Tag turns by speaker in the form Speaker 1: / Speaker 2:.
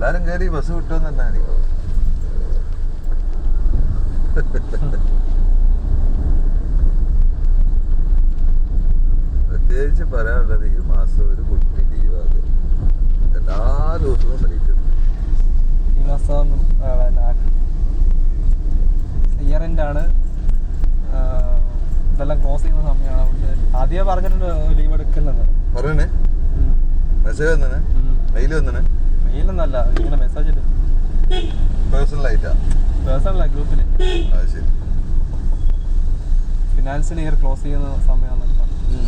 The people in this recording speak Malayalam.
Speaker 1: എല്ലാരും കയറി ബസ് കിട്ടുമെന്ന് തന്നെ ആയിരിക്കും. പ്രത്യേകിച്ച് പറയാനുള്ളത് ഈ മാസം ഒരു കുട്ടി ലീവാണ്. എല്ലാ ദിവസവും പഠിക്കുന്നു.
Speaker 2: ഈ മാസം ഇയർ എൻഡ് ആണ്. ഇതെല്ലാം ക്ലോസ് ചെയ്യുന്ന സമയമാണ്. അതുകൊണ്ട് ആദ്യമേ പറഞ്ഞിട്ടുണ്ട് ലീവ് എടുക്കുന്നത്.
Speaker 1: പറയണേ, മെസ്സേജ് വന്നേ, മെയിൽ വന്നേ.
Speaker 2: മെയിലൊന്നല്ല, ഇങ്ങനെ മെസ്സേജ് ഇടും.
Speaker 1: പേഴ്സണലായിട്ടാ?
Speaker 2: പേഴ്സണലാ, ഗ്രൂപ്പിൽ.
Speaker 1: അത് ശരി.
Speaker 2: ഫിനാൻഷ്യൽ ഇയർ ക്ലോസ് ചെയ്യുന്ന സമയമാണെന്നൊക്കെ പറഞ്ഞു.